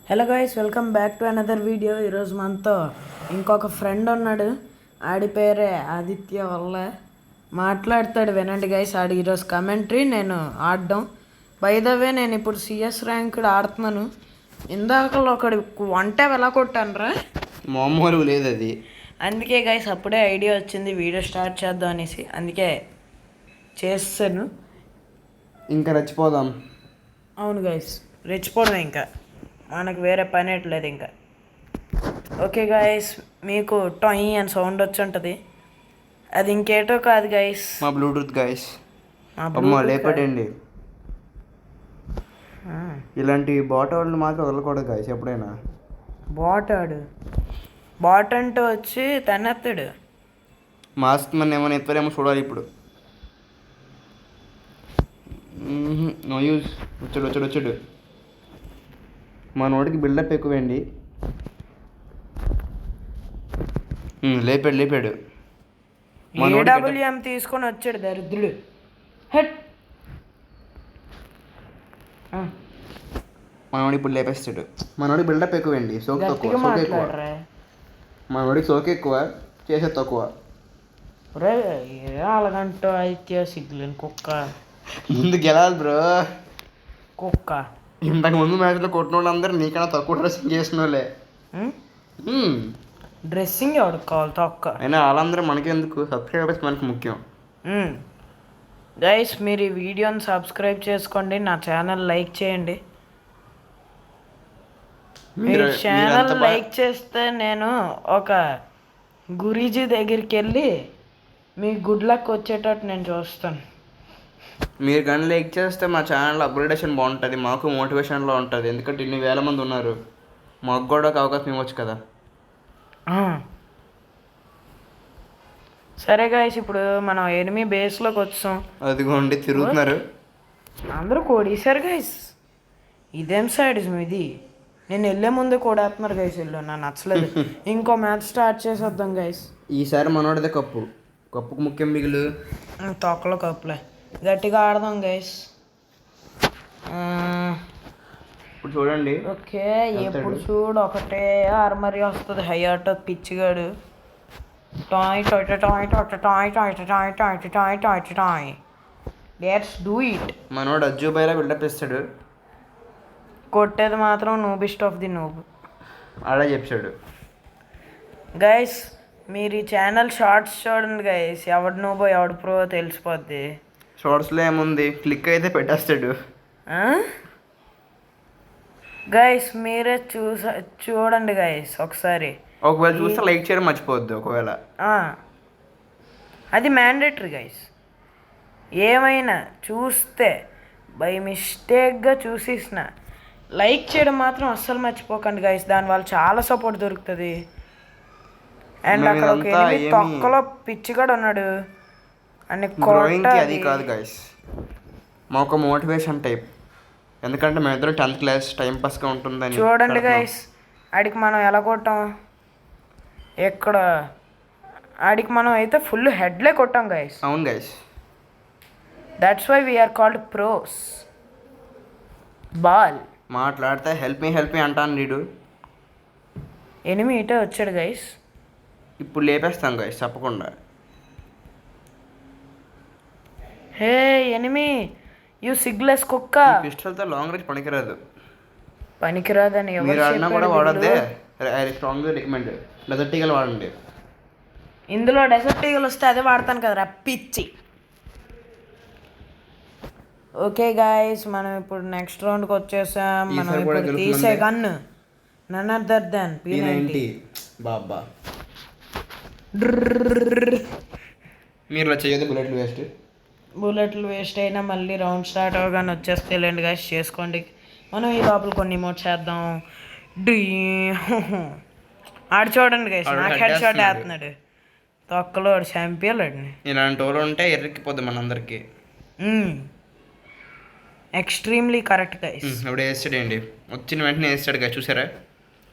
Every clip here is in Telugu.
Hello guys, welcome back to another video. ఈరోజు మనతో ఇంకొక ఫ్రెండ్ ఉన్నాడు. ఆడి పేరే ఆదిత్య వల్ల మాట్లాడతాడు. వినండి గైస్, ఆడి ఈరోజు కమెంటరీ నేను ఆడడం. బై ద వే, నేను ఇప్పుడు సిఎస్ ర్యాంక్డ్ ఆడుతున్నాను. ఇందాకలో ఒకటి వంట ఎలా కొట్టానురా, మామూలు లేదు అది. అందుకే గైస్ అప్పుడే ఐడియా వచ్చింది వీడియో స్టార్ట్ చేద్దాం అనేసి. అందుకే చేస్తాను. ఇంకా రెచ్చిపోదాం. అవును గైస్, రెచ్చిపోవడం. ఇంకా మనకు వేరే పని ఎట్లేదు ఇంకా. ఓకే గైస్, మీకు టొయ్ అని సౌండ్ వచ్చి ఉంటుంది. అది ఇంకేటో కాదు గైస్, మా బ్లూటూత్ గైస్. మా అమ్మ Bluetooth లేపటండి. ఆ, ఇలాంటి బాటోళ్ళు మాత్రం వదలకూడదు గైస్ ఎప్పుడైనా. బాట్ అంటూ వచ్చి తన్నెత్తాడు. మాస్క్ మన ఏమైనా ఎత్తారేమో చూడాలి ఇప్పుడు. No use. వచ్చాడు. మా నోటికి బిల్డప్ ఎక్కువేండి. లేపాడు. ఏడబ్ల్యూఎం తీసుకొని వచ్చాడు దరిద్రుడు. హెట్. మనోడు ఇప్పుడు లేపేస్తాడు. మనోడికి బిల్డప్ ఎక్కువేండి, సోకు తక్కువ. గట్టిగా సోకు ఎక్కువ. మాట్లాడరా. మనోడికి సోకు ఎక్కువ, చేసేది తక్కువ. రే, అలాగంటూ అయితే సిగ్గులేని కుక్క. ముందు గెలాలి బ్రో. కుక్క ఇంతకు ముందు మ్యాచ్లో కొట్టిన వాళ్ళందరూ నీకన్నా తక్కువ డ్రెస్సింగ్ చేసిన వాళ్ళే. డ్రెస్సింగ్ ఎవరికి కావాలి తొక్క. అయినా వాళ్ళందరూ మనకెందుకు, సబ్స్క్రైబర్స్ మనకు ముఖ్యం. గైస్, మీరు ఈ వీడియోని సబ్స్క్రైబ్ చేసుకోండి, నా ఛానల్ లైక్ చేయండి. మీరు ఛానల్ లైక్ చేస్తే నేను ఒక గురీజీ దగ్గరికి వెళ్ళి మీ గుడ్ లక్ వచ్చేటట్టు నేను చూస్తాను. మీరు కానీ లైక్ చేస్తే మా ఛానల్ అప్గ్రేడేషన్ బాగుంటుంది, మాకు మోటివేషన్లో ఉంటుంది. ఎందుకంటే ఇన్ని వేల మంది ఉన్నారు, మాకు కూడా ఒక అవకాశం ఇవ్వచ్చు కదా. సరే గాయస్, ఇప్పుడు మనం ఎనిమి బేస్లోకి వచ్చాం. అదిగోండి తిరుగుతున్నారు అందరూ కోడేశారు గైస్. ఇదేం సైడిజం ఇది. నేను వెళ్ళే ముందు కోడేస్తున్నారు గైస్. వెళ్ళు, నాకు నచ్చలేదు. ఇంకో మ్యాచ్ స్టార్ట్ చేసేద్దాం గైస్. ఈసారి మనోడిదే కప్పుకు ముఖ్యం మిగులు. తొక్కలో కప్పులే, గట్టిగా ఆడదాం గైస్. ఇప్పుడు చూడండి. ఓకే, ఎప్పుడు చూడు ఒకటే ఆర్మరీ వస్తుంది. హైయాట్ పిచ్చిగాడు. Toy toy toy toy toy toy toy toy toy toy toy. Let's do it. మనోడు అజ్జు బైరా బిల్డప్ ఇస్తాడు. కొట్టేది మాత్రం నూబిస్ట్ ఆఫ్ ది నూబ్. అలా చెప్పాడు గైస్. మీరు ఈ ఛానల్ షార్ట్స్ చూడండి గైస్. ఎవడు నూబో ఎవడు ప్రో తెలిసిపోద్ది. షార్ట్స్లో ఏముంది, క్లిక్ అయితే పెట్టేస్తాడు. గైస్ మీరే చూడండి గైస్ ఒకసారి. ఒకవేళ చూస్తే లైక్ చేయడం మర్చిపోవద్దు. ఒకవేళ అది మ్యాండేటరీ గైస్. ఏమైనా చూస్తే బై మిస్టేక్గా చూసేసిన లైక్ చేయడం మాత్రం అస్సలు మర్చిపోకండి గైస్. దానివల్ల చాలా సపోర్ట్ దొరుకుతుంది. అండ్ అక్కడ ఒక ఎనిమిది తొక్కలో పిచ్చిగాడు ఉన్నాడు అని అది కాదు గైస్, మా ఒక మోటివేషన్ టైప్. ఎందుకంటే మేము ఇద్దరు 10th క్లాస్ టైం పాస్గా ఉంటుందని. చూడండి గైస్, ఆడికి మనం ఎలా కొట్టాం. ఎక్కడ ఆడికి మనం అయితే ఫుల్ హెడ్లే కొట్టాం గైస్. అవును guys, that's why we're called pros. Ball మాట్లాడితే హెల్ప్ మీ అంటాను నీడు. ఎనిమి ఇటే వచ్చాడు గైస్. ఇప్పుడు లేపేస్తాం గైస్ తప్పకుండా. హే ఎనిమి, యూ సిగ్లెస్ కుక్క. పిస్టల్తో లాంగ్ రేంజ్ పనికిరాదని మీరు ఆడినా కూడా వాడద్దే. స్ట్రాంగ్గా రికమెండ్. డెజర్ట్ ఈగల్ వాడండి. ఇందులో డెజర్ట్ ఈగల్ వస్తే అదే వాడతాను కదరా పిచ్చి. ఓకే గాయస్, మనం ఇప్పుడు నెక్స్ట్ రౌండ్కి వచ్చేసాం. మనం ఇప్పుడు తీసే gun none other than P90. బాబా మీరు చేయదు బుల్లెట్లు వేస్ట్ అయినా మళ్ళీ రౌండ్ స్టార్ట్ అవగానే వచ్చేస్తే లేండి గాయస్, చేసుకోండి. మనం ఈ లోపల కొన్ని మోడ్ చేద్దాం. ఆడు చూడండి గైస్, నాకు హెడ్ షాట్ వేస్తున్నాడు. తొక్కలో ఛాంపియన్. ఇలాంటి వాళ్ళు ఉంటే ఎర్రెక్కిపోద్ది మనందరికి. Extremely correct guys. ఇప్పుడు వేస్తాడండి, వచ్చిన వెంటనే వేస్తాడు గైస్. చూసారా,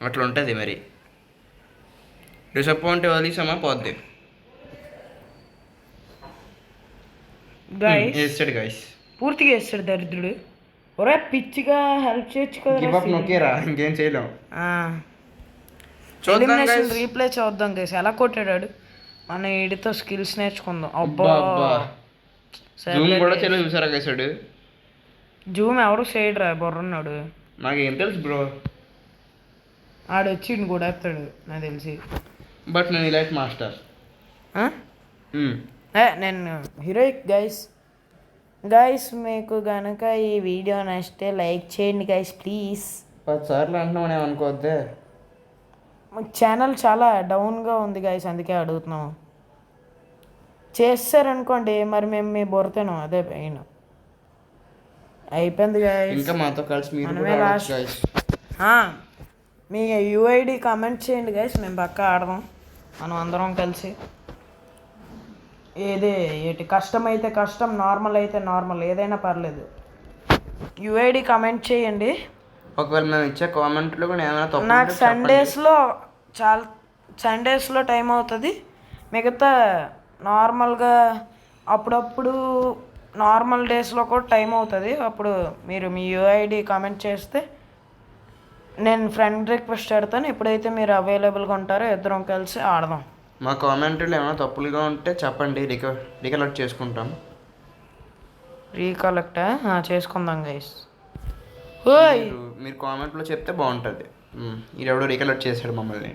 అట్లా ఉంటుంది మరి. డిసప్పాయింట్ వదిలేసామా పోద్ది గైస్. వేస్తాడు గైస్, పూర్తిగా వేస్తాడు దరిద్రుడు. ఒరే పిచ్చిగా హెల్ప్ చేయొచ్చు గివ్ అప్ కదా. నొక్కేరా, ఇంకేం చేయలేం. చూద్దాం ఎలిమినేషన్ guys. రీప్లే చూద్దాం గైస్ ఎలా కొట్టాడు. మన వీడితో స్కిల్స్ నేర్చుకుందాం. అబ్బా అబ్బా జూమ్ కూడా చేయలేదు చూసారా గైసాడు. జూమ్ ఎవరు చేయడరా బొర్రన్నాడు. నాకేం తెలుసు బ్రో, ఆడు వచ్చి కూడా ఎత్తాడు నాకు తెలిసి. బట్ నేను ఇలైట్ మాస్టర్. నేను హీరోయిక్ గైస్ మీకు కనుక ఈ వీడియో నచ్చితే లైక్ చేయండి గైస్ ప్లీజ్. 10 సార్లు అంటున్నావు నేను అనుకోవద్దే. ఛానల్ చాలా డౌన్గా ఉంది గైస్, అందుకే అడుగుతున్నాం. చేస్తారనుకోండి మరి మేము మీ బొరతేను అదే పెయిన్ అయిపోయింది గైస్. ఇంకా మాతో కలిసి మీరు మనమే కూడా లాస్ట్. గైస్. మీ యూఐడి కామెంట్ చేయండి గైస్, మేము పక్కా ఆడదాం మనం అందరం కలిసి. ఏటి కష్టం అయితే కష్టం, నార్మల్ అయితే నార్మల్, ఏదైనా పర్లేదు. యూఐడి కామెంట్ చేయండి. ఒకవేళ మేము ఇచ్చే కామెంట్లో కూడా ఏమైనా తప్పు నాకు సండేస్లో టైం అవుతుంది. మిగతా నార్మల్గా అప్పుడప్పుడు నార్మల్ డేస్లో కూడా టైం అవుతుంది. అప్పుడు మీరు మీ యూఐడి కామెంట్ చేస్తే నేను ఫ్రెండ్ రిక్వెస్ట్ పెడతాను. ఎప్పుడైతే మీరు అవైలబుల్గా ఉంటారో ఇద్దరం కలిసి ఆడదాం. మా కామెంట్లు ఏమైనా తప్పులుగా ఉంటే చెప్పండి, రికలెక్ట్ చేసుకుంటాం. రీకలెక్టా చేసుకుందాం గైస్. మీరు కామెంట్లో చెప్తే బాగుంటుంది. ఈడెవడో రికలెక్ట్ చేశాడు మమ్మల్ని.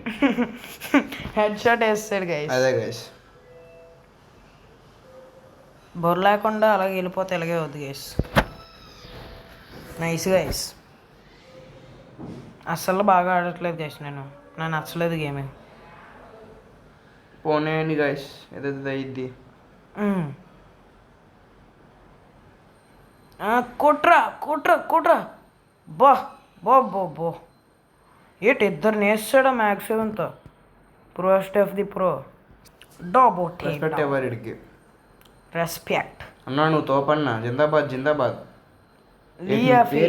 హెడ్ షాట్ వేస్తాడు గైస్. అదే గైస్, బొర్ర లేకుండా అలాగే వెళ్ళిపోతే ఇలాగే అవుద్ది గైస్. Nice guys. అస్సలు బాగా ఆడట్లేదు గైస్, నాకు నచ్చలేదు గేమింగ్. పోనేయండి గైస్, ఏదైతే అయ్యిద్ది. కుట్రా బా బో బో బో ఏటి ఇద్దరు నేస్తాడా మ్యాక్స్ 7తో ప్రో స్టెఫ్ ది ప్రో డాబో రెస్పెక్ట్ ఎవరికి రెస్పెక్ట్ అన్నా, నువ్వు తోపన్నా. జిందాబాద్ జిందాబాద్. లియఫీ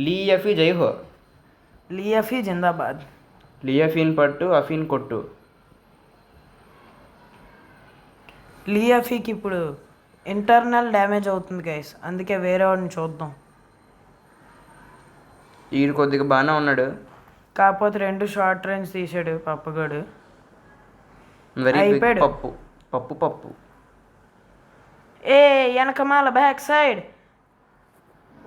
లియఫీ జైహో. లియఫీ జిందాబాద్. లియఫీన్ పట్టు, అఫీన్ కొట్టు. లియఫీకి ఇప్పుడు ఇంటర్నల్ డ్యామేజ్ అవుతుంది గైస్, అందుకే వేరే వాడిని చూద్దాం. ఈడు కొద్దిగా బాగానే ఉన్నాడు, కాకపోతే 2 షార్ట్ రేంజ్ తీసాడు పప్పుగాడు. వెరీ పప్పు పప్పు పప్పు. వెనకమాల బ్యాక్ సైడ్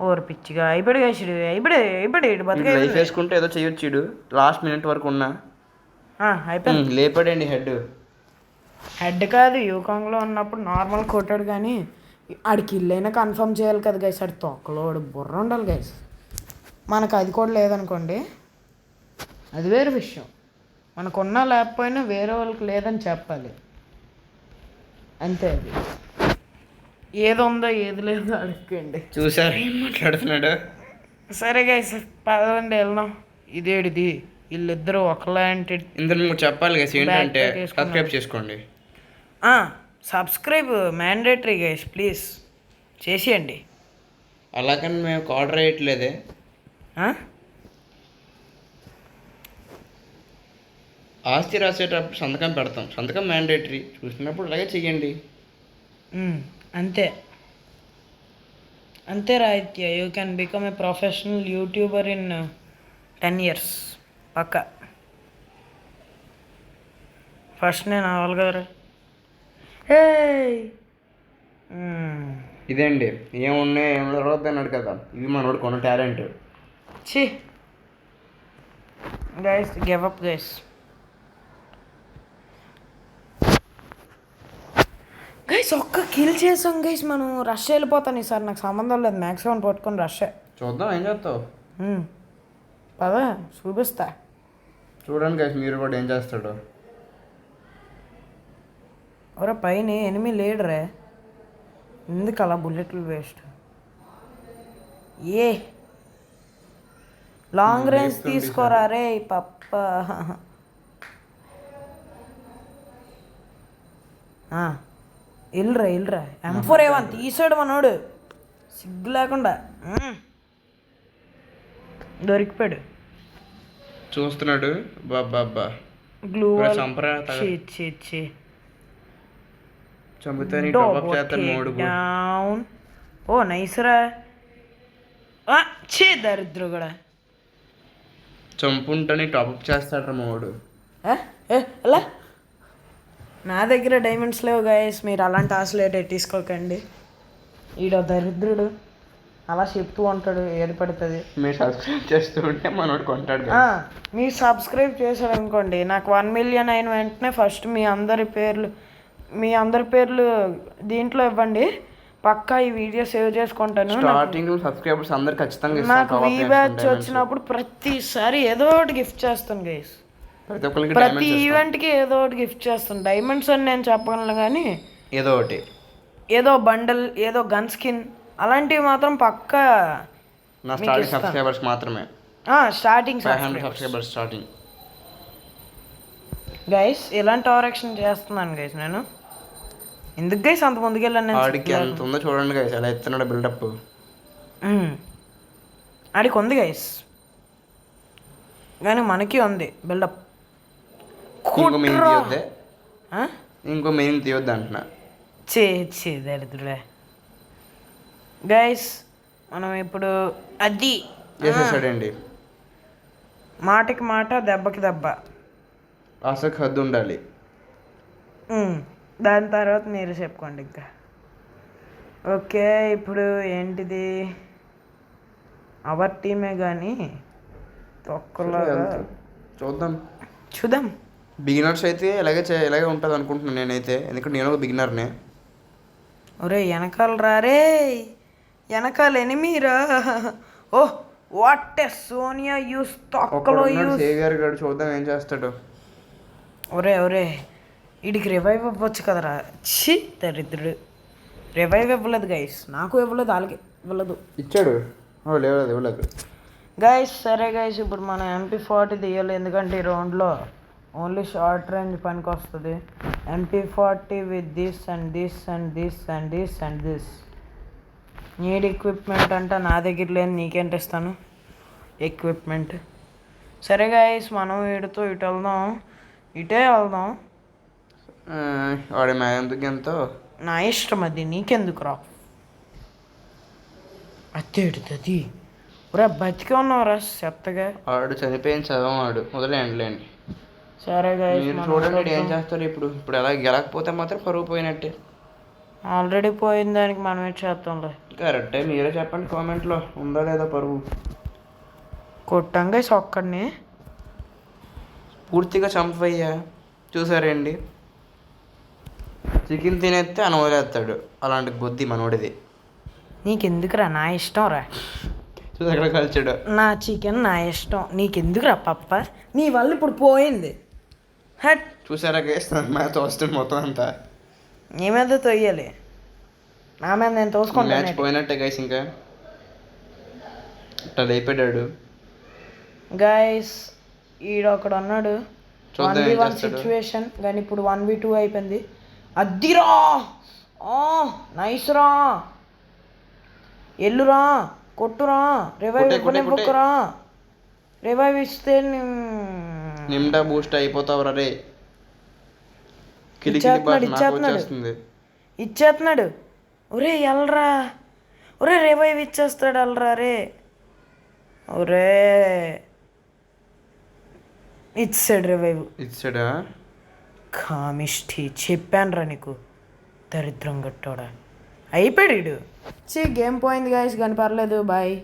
ఓర్ పిచ్చిగా అయిపోయాడు గైసుడు. అయిపోయాడు బతికే లైఫ్ వేసుకుంటే ఏదో చేయొచ్చు. ఈడు లాస్ట్ మినిట్ వరకు ఉన్నా అయిపోయింది. లేపాడండి హెడ్ కాదు, యూకాంగ్లో ఉన్నప్పుడు నార్మల్ కొట్టాడు. కానీ ఆడికి ఇల్లైనా కన్ఫర్మ్ చేయాలి కదా గైస్. ఆడి తొక్కలోడు బుర్ర ఉండాలి గైస్. మనకు అది కూడా లేదనుకోండి, అది వేరే విషయం. మనకున్నా లేకపోయినా వేరే వాళ్ళకి లేదని చెప్పాలి, అంతే. అది ఏది ఉందో ఏది లేదో అడుక్కోండి. చూసారు ఏం మాట్లాడుతున్నాడు. సరే గైస్ పదండి వెళ్దాం. ఇదేడిది వీళ్ళిద్దరూ ఒకలాంటి. ఇందులో నువ్వు చెప్పాలి గైస్ ఏంటంటే సబ్స్క్రైబ్ చేసుకోండి. సబ్స్క్రైబ్ మ్యాండేటరీ గైస్, ప్లీజ్ చేసేయండి. అలాగని మేము ఆర్డర్ వేయట్లేదే. ఆస్తి రాసేటప్పుడు సంతకం పెడతాం, సంతకం మ్యాండేటరీ. చూసినప్పుడు అలాగే చెయ్యండి. అంతే రాయిత్య. You can become a professional YouTuber in 10 years పక్క. ఫస్ట్ నేను అవ్వాలి కదరా. ఇదేండి ఏమున్నాయి ఏం జరగద్దు అన్నాడు కదా, ఇవి మనోడు కొన్న టాలెంట్. ఛీ guys, give up guys. Guys ఒక్క కిల్ చేసాం గైస్, మనం రష్ వెళ్ళిపోతాను ఈసారి. నాకు సంబంధం లేదు, మ్యాక్సిమం పట్టుకొని రష్. చూద్దాం ఏం చేస్తావు. పదా చూపిస్తా, చూడండి గైస్ మీరు కూడా ఏం చేస్తాడు. ఒరే పైన ఎనిమి లేడరే, ఎందుకు అలా బుల్లెట్లు వేస్ట్. లాంగ్ రేంజ్ తీసుకోరా రే పప్ప. ఇల్లురా M4A1 తీసాడు మనోడు సిగ్గు లేకుండా. దొరికిపోయాడు, చూస్తున్నాడు. బాబా గ్లూ చంపుతాను. డౌన్. ఓ నైస్ రా, చే దరిద్రు కూడా చంపుంటని టాప్అప్ చేస్తాడు మా వాడు. ఎలా నా దగ్గర డైమండ్స్ లేవు గైస్, మీరు అలాంటి ఆశలు ఏంటి తీసుకోకండి. ఈడో దరిద్రుడు అలా చెప్తూ ఉంటాడు ఏది పడుతుంది. మీరు సబ్స్క్రైబ్ చేస్తూ ఉంటే మనోడు కొంటాడు. మీరు సబ్స్క్రైబ్ చేశారు అనుకోండి, నాకు 1 మిలియన్ అయిన వెంటనే ఫస్ట్ మీ అందరి పేర్లు దీంట్లో ఇవ్వండి, పక్కా ఈ వీడియో సేవ్ చేసుకుంటాను. స్టార్టింగ్ సబ్స్క్రైబర్స్ అందరు ఖచ్చితంగా నాకు వీ బ్యాచ్ వచ్చినప్పుడు ప్రతిసారి ఏదో ఒకటి గిఫ్ట్ చేస్తాను గైస్. ప్రతి ఈవెంట్కి ఏదో ఒకటి గిఫ్ట్ చేస్తాను. డైమండ్స్ అని నేను చెప్పగలను కానీ ఏదో బండల్, ఏదో గన్ స్కిన్ అలాంటివి మాత్రం పక్కా నా స్టార్టింగ్ సబ్స్క్రైబర్స్ మాత్రమే. Starting 500 subscribers starting. గైస్ ఇలాంటి ఓవరాక్షన్ చేస్తున్నాను గైస్ నేను. ఎందుకు గైస్ అంత ముందుకెళ్ళాను? ఆడికి ఎంత ఉందో చూడండి గైస్, ఎలా ఎత్తున్నాడు బిల్డప్. ఆడికి ఉంది గైస్, కానీ మనకి ఉంది బిల్డప్. ఇంకో మెయిన్ తీయొద్దు అంటున్నా. చే దరిద్రుడే. గైస్ మనం ఇప్పుడు అది చేసేసాడండి. మాటకి మాట దెబ్బకి దెబ్బ, ఆశకు హద్దు ఉండాలి. దాని తర్వాత మీరు చెప్పుకోండి ఇంకా. ఓకే ఇప్పుడు ఏంటిది, అవర్ టీమే కానీ తొక్కలాగా చూద్దాం. బిగినర్స్ అయితే ఇలాగే ఉంటుంది అనుకుంటున్నాను నేనైతే, ఎందుకంటే నేను ఒక బిగినర్నే. ఒరే వెనకాల రారే, వెనకాల ఎనిమిరా. ఓహ్ వాట్ ఎ సోనియా యూస్ తొక్కలో యూస్. సేవియర్ గారు చూద్దాం ఏం చేస్తాడు. ఒరే వీడికి రివైవ్ ఇవ్వచ్చు కదరా. ఛీ దరిద్రుడు, రివైవ్ ఇవ్వలేదు గైస్, నాకు ఇవ్వలేదు, వాళ్ళకి ఇవ్వలేదు. ఇచ్చాడు ఇవ్వలేదు గైస్. సరే గైస్ ఇప్పుడు మనం MP40 తీయాలి, ఎందుకంటే ఈ రౌండ్లో ఓన్లీ షార్ట్ రేంజ్ పనికి వస్తుంది. MP40 with this and this and this and this and this. Need equipment అంటే నా దగ్గర లేని నీకేంటి ఇస్తాను ఎక్విప్మెంట్. సరే గైస్ మనం వీడితో ఇటే వెళ్దాం. వాడి మ్యాథ్కి ఎంతో నా ఇష్టం, అది నీకెందుకు రా. అత్తేడుతుంది రా, బతికే ఉన్నావురా చెత్తగా. వాడు చనిపోయిన చదవాడు వదిలేండి. సరే గైస్ చూడండి ఏం చేస్తారు ఇప్పుడు ఎలా గెలకపోతే మాత్రం పరుగు పోయినట్టే. ఆల్రెడీ పోయిన దానికి మనం ఏం చేస్తాంలే. కరెక్టే, మీరే చెప్పండి కామెంట్లో ఉందా లేదా పరుగు. కొట్టాం గైస్ ఒక్కడిని పూర్తిగా చంపయ్యా. చూసారండి, చికెన్ తినేస్తే అని వదిలేస్తాడు, అలాంటి బుద్ధి మనోడిది. నీకెందుకురా, నా ఇష్టం రా. చూసాక కలిచాడు. నా చికెన్ నా ఇష్టం, నీకెందుకురా పప్ప, నీ వల్ల ఇప్పుడు పోయింది. హట్ చూసారా గైస్, మ్యాచ్ వస్తుంది మొత్తం అంతా నీ మీద తొయ్యాలి, నా మీద నేను తోసుకుంటాను. మ్యాచ్ పోయినట్టే గైస్, ఇంకా అట్లా లేపాడు గైస్. ఈడొకడు అన్నాడు 1v1 సిచ్యువేషన్, కానీ ఇప్పుడు 1v2 అయిపోయింది. అద్దిరా, నైస్ రా, ఎల్లురా, కొట్టురా, రివైవ్ ఇవ్వకురా. రివైవ్ ఇస్తే నిమ్డా బూస్ట్ అయిపోతావు రే. ఇచ్చేస్తున్నాడు. ఒరే ఎల్రా, ఒరే రివైవ్ ఇచ్చేస్తాడు ఎల్రా రే. ఒరే ఇచ్చాడు రివైవ్. ఇచ్చాడా కామిష్టి, చెప్పాను రా నీకు దరిద్రం గట్టోడా. అయిపోయాడు. గేమ్ పోయింది గాయస్, కానీ పర్లేదు, బాయ్.